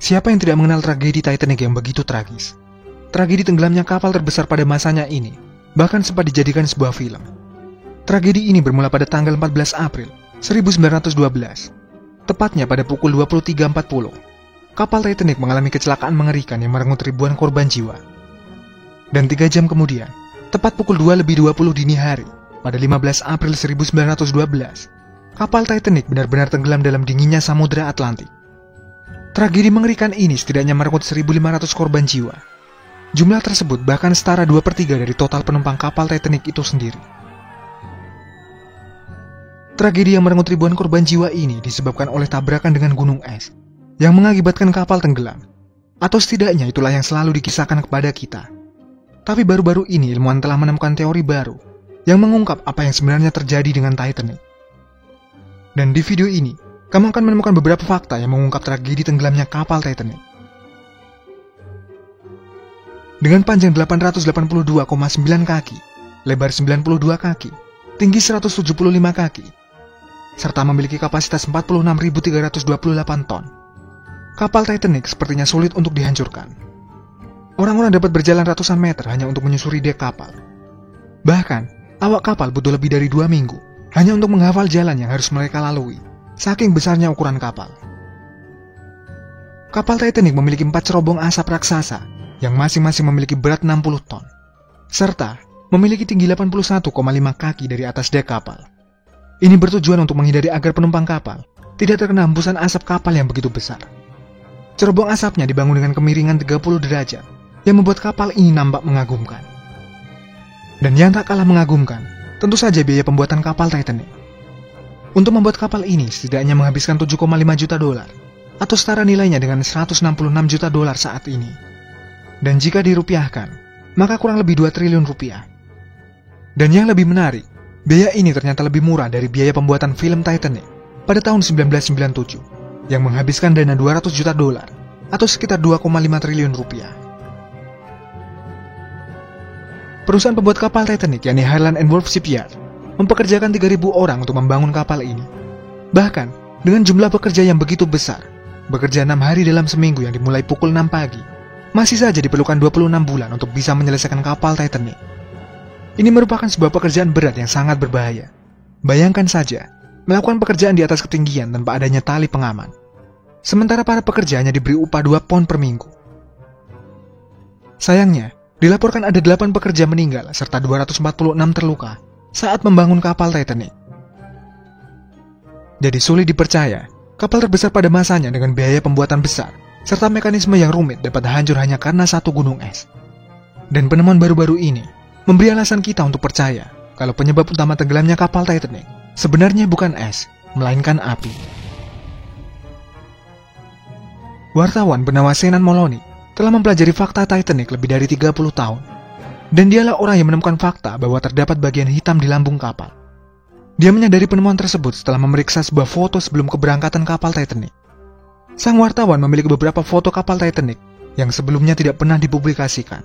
Siapa yang tidak mengenal tragedi Titanic yang begitu tragis? Tragedi tenggelamnya kapal terbesar pada masanya ini bahkan sempat dijadikan sebuah film. Tragedi ini bermula pada tanggal 14 April 1912. Tepatnya pada pukul 23.40. Kapal Titanic mengalami kecelakaan mengerikan yang merenggut ribuan korban jiwa. Dan 3 jam kemudian, tepat pukul 2:20 dini hari, pada 15 April 1912, kapal Titanic benar-benar tenggelam dalam dinginnya Samudra Atlantik. Tragedi mengerikan ini setidaknya merenggut 1.500 korban jiwa. Jumlah tersebut bahkan setara 2/3 dari total penumpang kapal Titanic itu sendiri. Tragedi yang merenggut ribuan korban jiwa ini disebabkan oleh tabrakan dengan gunung es yang mengakibatkan kapal tenggelam. Atau setidaknya itulah yang selalu dikisahkan kepada kita. Tapi baru-baru ini ilmuwan telah menemukan teori baru yang mengungkap apa yang sebenarnya terjadi dengan Titanic. Dan di video ini, kamu akan menemukan beberapa fakta yang mengungkap tragedi tenggelamnya kapal Titanic. Dengan panjang 882,9 kaki, lebar 92 kaki, tinggi 175 kaki, serta memiliki kapasitas 46.328 ton, kapal Titanic sepertinya sulit untuk dihancurkan. Orang-orang dapat berjalan ratusan meter hanya untuk menyusuri dek kapal. Bahkan, awak kapal butuh lebih dari 2 minggu hanya untuk menghafal jalan yang harus mereka lalui. Saking besarnya ukuran kapal. Kapal Titanic memiliki 4 cerobong asap raksasa yang masing-masing memiliki berat 60 ton, serta memiliki tinggi 81,5 kaki dari atas dek kapal. Ini bertujuan untuk menghindari agar penumpang kapal tidak terkena hembusan asap kapal yang begitu besar. Cerobong asapnya dibangun dengan kemiringan 30 derajat yang membuat kapal ini nampak mengagumkan. Dan yang tak kalah mengagumkan, tentu saja biaya pembuatan kapal Titanic. Untuk membuat kapal ini setidaknya menghabiskan 7,5 juta dolar, atau setara nilainya dengan 166 juta dolar saat ini. Dan jika dirupiahkan, maka kurang lebih 2 triliun rupiah. Dan yang lebih menarik, biaya ini ternyata lebih murah dari biaya pembuatan film Titanic pada tahun 1997, yang menghabiskan dana 200 juta dolar, atau sekitar 2,5 triliun rupiah. Perusahaan pembuat kapal Titanic, yakni Harland & Wolff Shipyard, mempekerjakan 3.000 orang untuk membangun kapal ini. Bahkan, dengan jumlah pekerja yang begitu besar, bekerja 6 hari dalam seminggu yang dimulai pukul 6 pagi, masih saja diperlukan 26 bulan untuk bisa menyelesaikan kapal Titanic. Ini merupakan sebuah pekerjaan berat yang sangat berbahaya. Bayangkan saja, melakukan pekerjaan di atas ketinggian tanpa adanya tali pengaman. Sementara para pekerja hanya diberi upah 2 pound per minggu. Sayangnya, dilaporkan ada 8 pekerja meninggal serta 246 terluka saat membangun kapal Titanic. Jadi sulit dipercaya, kapal terbesar pada masanya dengan biaya pembuatan besar, serta mekanisme yang rumit dapat hancur hanya karena satu gunung es. Dan penemuan baru-baru ini, memberi alasan kita untuk percaya, kalau penyebab utama tenggelamnya kapal Titanic, sebenarnya bukan es, melainkan api. Wartawan bernama Senan Moloney, telah mempelajari fakta Titanic lebih dari 30 tahun. Dan dialah orang yang menemukan fakta bahwa terdapat bagian hitam di lambung kapal. Dia menyadari penemuan tersebut setelah memeriksa sebuah foto sebelum keberangkatan kapal Titanic. Sang wartawan memiliki beberapa foto kapal Titanic yang sebelumnya tidak pernah dipublikasikan.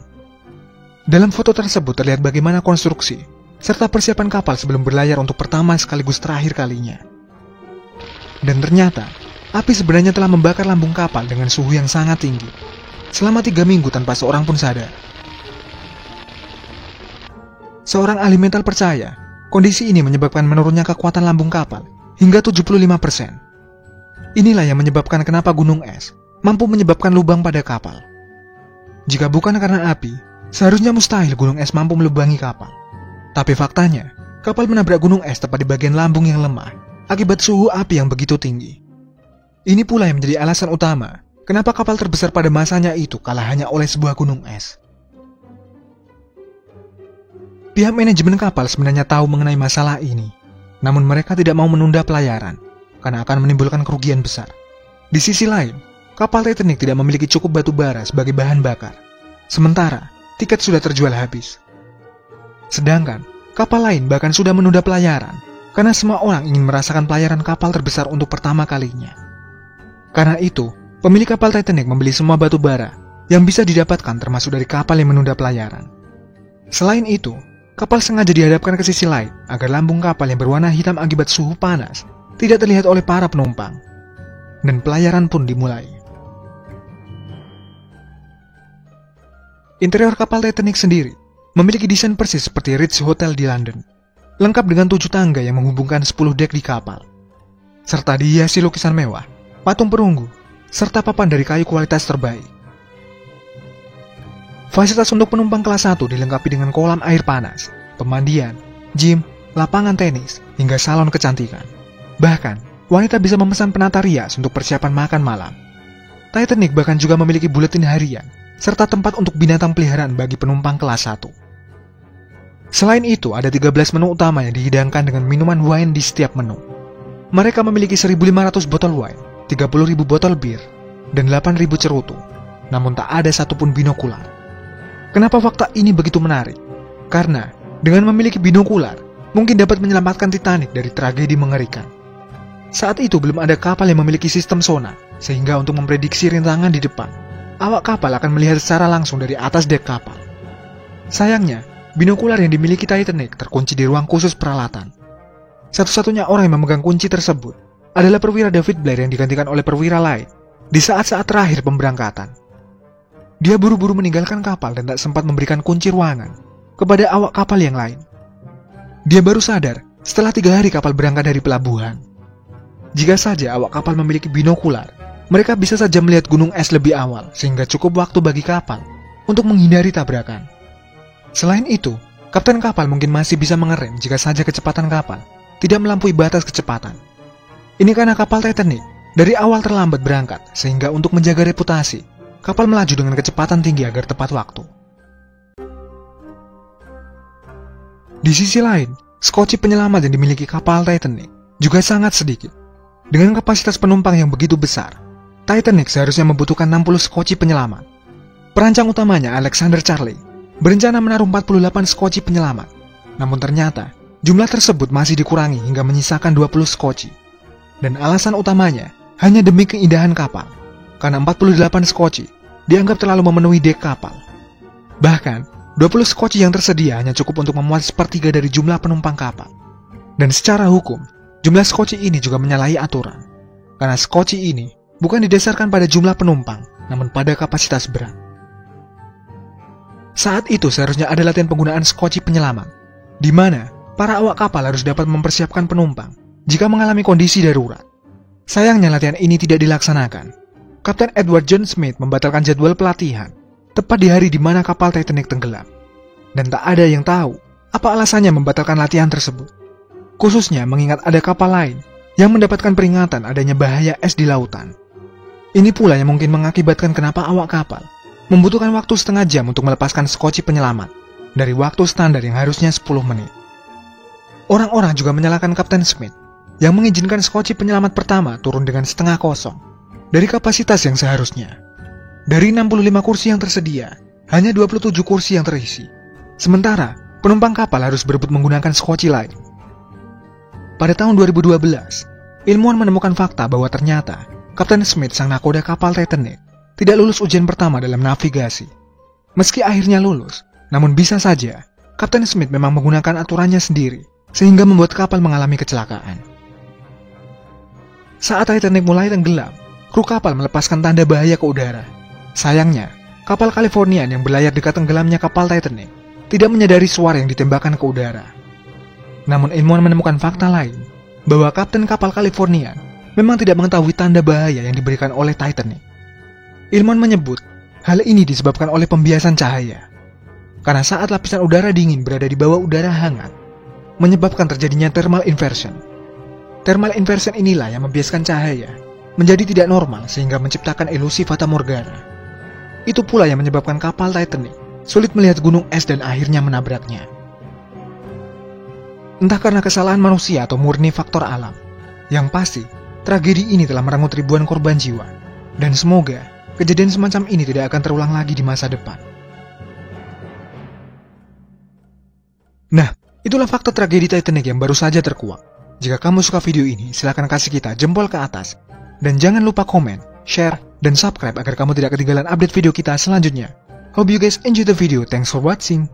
Dalam foto tersebut terlihat bagaimana konstruksi, serta persiapan kapal sebelum berlayar untuk pertama sekaligus terakhir kalinya. Dan ternyata, api sebenarnya telah membakar lambung kapal dengan suhu yang sangat tinggi, selama 3 minggu tanpa seorang pun sadar. Seorang ahli mental percaya, kondisi ini menyebabkan menurunnya kekuatan lambung kapal hingga 75%. Inilah yang menyebabkan kenapa gunung es mampu menyebabkan lubang pada kapal. Jika bukan karena api, seharusnya mustahil gunung es mampu melubangi kapal. Tapi faktanya, kapal menabrak gunung es tepat di bagian lambung yang lemah akibat suhu api yang begitu tinggi. Ini pula yang menjadi alasan utama kenapa kapal terbesar pada masanya itu kalah hanya oleh sebuah gunung es. Pihak manajemen kapal sebenarnya tahu mengenai masalah ini, namun mereka tidak mau menunda pelayaran, karena akan menimbulkan kerugian besar. Di sisi lain, kapal Titanic tidak memiliki cukup batu bara sebagai bahan bakar, sementara tiket sudah terjual habis. Sedangkan, kapal lain bahkan sudah menunda pelayaran, karena semua orang ingin merasakan pelayaran kapal terbesar untuk pertama kalinya. Karena itu, pemilik kapal Titanic membeli semua batu bara yang bisa didapatkan termasuk dari kapal yang menunda pelayaran. Selain itu, kapal sengaja dihadapkan ke sisi lain agar lambung kapal yang berwarna hitam akibat suhu panas tidak terlihat oleh para penumpang. Dan pelayaran pun dimulai. Interior kapal Titanic sendiri memiliki desain persis seperti Ritz Hotel di London, lengkap dengan 7 tangga yang menghubungkan 10 dek di kapal, serta dihiasi lukisan mewah, patung perunggu, serta papan dari kayu kualitas terbaik. Fasilitas untuk penumpang kelas 1 dilengkapi dengan kolam air panas, pemandian, gym, lapangan tenis, hingga salon kecantikan. Bahkan, wanita bisa memesan penata rias untuk persiapan makan malam. Titanic bahkan juga memiliki buletin harian, serta tempat untuk binatang peliharaan bagi penumpang kelas 1. Selain itu, ada 13 menu utama yang dihidangkan dengan minuman wine di setiap menu. Mereka memiliki 1.500 botol wine, 30.000 botol bir, dan 8.000 cerutu, namun tak ada satupun binokular. Kenapa fakta ini begitu menarik? Karena, dengan memiliki binokular, mungkin dapat menyelamatkan Titanic dari tragedi mengerikan. Saat itu belum ada kapal yang memiliki sistem sonar, sehingga untuk memprediksi rintangan di depan, awak kapal akan melihat secara langsung dari atas dek kapal. Sayangnya, binokular yang dimiliki Titanic terkunci di ruang khusus peralatan. Satu-satunya orang yang memegang kunci tersebut adalah perwira David Blair yang digantikan oleh perwira lain di saat-saat terakhir pemberangkatan. Dia buru-buru meninggalkan kapal dan tak sempat memberikan kunci ruangan kepada awak kapal yang lain. Dia baru sadar setelah 3 hari kapal berangkat dari pelabuhan. Jika saja awak kapal memiliki binokular, mereka bisa saja melihat gunung es lebih awal sehingga cukup waktu bagi kapal untuk menghindari tabrakan. Selain itu, kapten kapal mungkin masih bisa mengerem jika saja kecepatan kapal tidak melampaui batas kecepatan. Ini karena kapal Titanic dari awal terlambat berangkat sehingga untuk menjaga reputasi, kapal melaju dengan kecepatan tinggi agar tepat waktu. Di sisi lain, skoci penyelamat yang dimiliki kapal Titanic juga sangat sedikit. Dengan kapasitas penumpang yang begitu besar, Titanic seharusnya membutuhkan 60 skoci penyelamat. Perancang utamanya, Alexander Charley, berencana menaruh 48 skoci penyelamat. Namun ternyata, jumlah tersebut masih dikurangi hingga menyisakan 20 skoci. Dan alasan utamanya hanya demi keindahan kapal, karena 48 skoci dianggap terlalu memenuhi dek kapal. Bahkan, 20 skoci yang tersedia hanya cukup untuk memuat sepertiga dari jumlah penumpang kapal. Dan secara hukum, jumlah skoci ini juga menyalahi aturan, karena skoci ini bukan didasarkan pada jumlah penumpang, namun pada kapasitas berat. Saat itu seharusnya ada latihan penggunaan skoci penyelamat, di mana para awak kapal harus dapat mempersiapkan penumpang jika mengalami kondisi darurat. Sayangnya latihan ini tidak dilaksanakan. Kapten Edward John Smith membatalkan jadwal pelatihan tepat di hari di mana kapal Titanic tenggelam. Dan tak ada yang tahu apa alasannya membatalkan latihan tersebut. Khususnya mengingat ada kapal lain yang mendapatkan peringatan adanya bahaya es di lautan. Ini pula yang mungkin mengakibatkan kenapa awak kapal membutuhkan waktu setengah jam untuk melepaskan skoci penyelamat dari waktu standar yang harusnya 10 menit. Orang-orang juga menyalahkan Kapten Smith yang mengizinkan skoci penyelamat pertama turun dengan setengah kosong dari kapasitas yang seharusnya. Dari 65 kursi yang tersedia, hanya 27 kursi yang terisi. Sementara, penumpang kapal harus berebut menggunakan skoci lain. Pada tahun 2012, ilmuwan menemukan fakta bahwa ternyata Kapten Smith, sang nakoda kapal Titanic, tidak lulus ujian pertama dalam navigasi. Meski akhirnya lulus, namun bisa saja Kapten Smith memang menggunakan aturannya sendiri, sehingga membuat kapal mengalami kecelakaan. Saat Titanic mulai tenggelam, kru kapal melepaskan tanda bahaya ke udara. Sayangnya, kapal Californian yang berlayar dekat tenggelamnya kapal Titanic tidak menyadari suara yang ditembakkan ke udara. Namun ilmuwan menemukan fakta lain, bahwa kapten kapal Californian memang tidak mengetahui tanda bahaya yang diberikan oleh Titanic. Ilmuwan menyebut, hal ini disebabkan oleh pembiasan cahaya. Karena saat lapisan udara dingin berada di bawah udara hangat, menyebabkan terjadinya thermal inversion. Thermal inversion inilah yang membiaskan cahaya menjadi tidak normal sehingga menciptakan ilusi fata morgana. Itu pula yang menyebabkan kapal Titanic sulit melihat gunung es dan akhirnya menabraknya. Entah karena kesalahan manusia atau murni faktor alam, yang pasti, tragedi ini telah merenggut ribuan korban jiwa. Dan semoga kejadian semacam ini tidak akan terulang lagi di masa depan. Nah, itulah fakta tragedi Titanic yang baru saja terkuak. Jika kamu suka video ini, silakan kasih kita jempol ke atas. Dan jangan lupa komen, share, dan subscribe agar kamu tidak ketinggalan update video kita selanjutnya. Hope you guys enjoy the video. Thanks for watching.